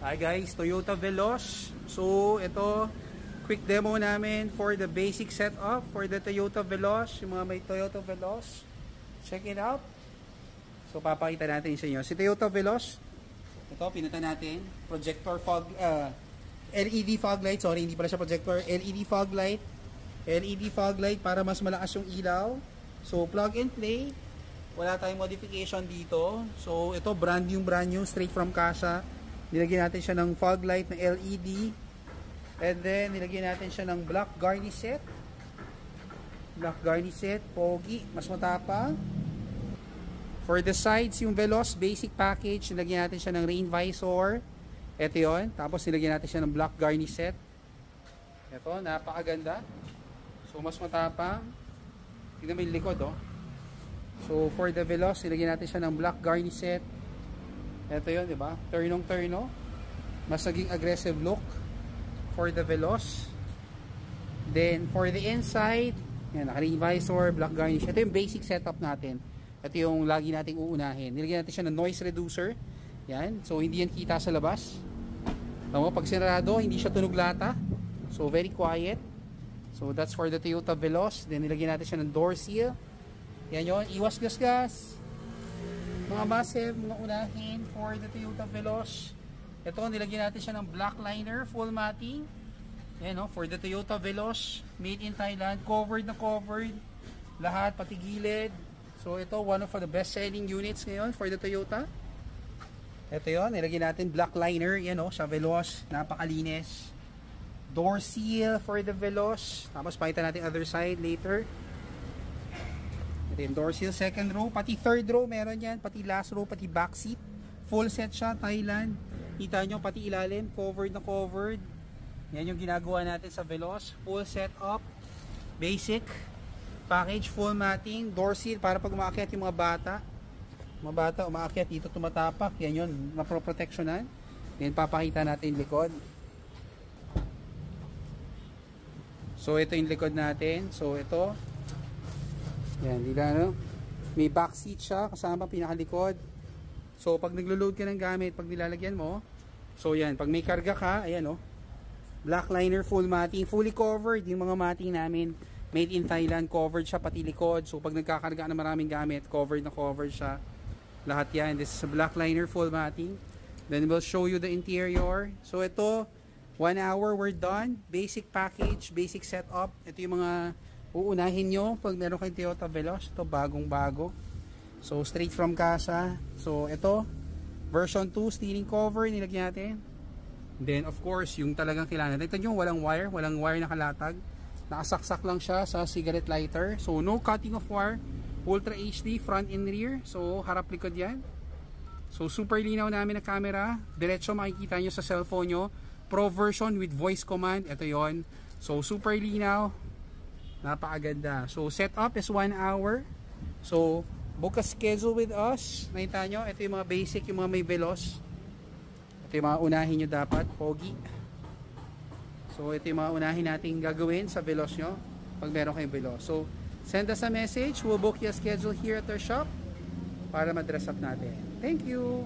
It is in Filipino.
Hi guys, Toyota Veloz. So ito, quick demo namin for the basic setup for the Toyota Veloz. Yung mga may Toyota Veloz, check it out. So papakita natin sa inyo. Si Toyota Veloz, ito pinunta natin, projector fog, LED fog light. Sorry, hindi pala siya projector, LED fog light. LED fog light para mas malakas yung ilaw. So plug and play. Wala tayong modification dito. So ito brand new, straight from casa. Nilagyan natin siya ng fog light na LED. And then, nilagyan natin siya ng black garnish set. Black garnish set. Pogi. Mas matapang. For the sides, yung Veloz basic package, nilagyan natin siya ng rain visor. Ito yun. Tapos, nilagyan natin siya ng black garnish set. Ito, napakaganda. So, mas matapang. Tignan mo yung likod, oh. So, for the Veloz, nilagyan natin siya ng black garnish set. Ito yun, di ba? Turnong-turno. Mas naging aggressive look for the Veloz. Then, for the inside, yan, naka-rain visor, black garnish. Ito yung basic setup natin. Ito yung lagi nating uunahin. Nilagyan natin siya ng noise reducer. Yan. So, hindi yan kita sa labas. Tama, pag sinarado, hindi siya tunog lata. So, very quiet. So, that's for the Toyota Veloz. Then, nilagyan natin siya ng door seal. Yan yun. Iwas gas-gas. Mga massive, mga unahin for the Toyota Veloz. Ito, nilagyan natin siya ng black liner, full matting. Ayan, no, for the Toyota Veloz, made in Thailand, covered na covered. Lahat, pati gilid. So, ito, one of the best-selling units ngayon for the Toyota. Ito yun, nilagyan natin black liner, yan o, sa Veloz, napakalinis. Door seal for the Veloz. Tapos, pakita natin other side later. Ito yung door seal, second row, pati third row meron yan, pati last row, pati back seat. Full set siya, Thailand. Kita nyo, pati ilalim, covered na covered. Yan yung ginagawa natin sa Veloz. Full set up, basic package, full matting, door seal para pag umaakyat yung mga bata umaakyat dito, tumatapak. Yan yun, maproprotectionan. Then papakita natin yung likod. So ito yung likod natin. So ito, yan, dila, no? May back seat siya kasama pinakalikod. So pag naglo-load ka ng gamit, pag nilalagyan mo, so yan, pag may karga ka, ayan, oh, black liner, full matting, fully covered. Yung mga matting namin made in Thailand, covered siya pati likod. So pag nagkakarga na maraming gamit, covered na covered siya. Lahat yan. This is a black liner, full matting. Then we'll show you the interior. So ito, 1 hour, we're done. Basic package, basic setup. Ito yung mga uunahin nyo pag meron kayong Toyota Veloz. Ito, bagong bago. So, straight from casa. So, ito, version 2, steering cover, nilagyan natin. Then, of course, yung talagang kailangan. Ito nyo, walang wire nakalatag. Nakasaksak lang siya sa cigarette lighter. So, no cutting of wire. Ultra HD, front and rear. So, harap likod yan. So, super linaw namin na camera. Diretso makikita nyo sa cellphone nyo. Pro version with voice command. Ito yon. So, super linaw. Napakaganda. So, setup is 1 hour. So, book a schedule with us. Nakita nyo, ito yung mga basic, yung mga may Veloz. Ito yung mga unahin nyo dapat. Pogi. So, ito yung mga unahin natin gagawin sa Veloz nyo pag meron kayong Veloz. So, send us a message. We'll book your schedule here at our shop para ma-dress up natin. Thank you!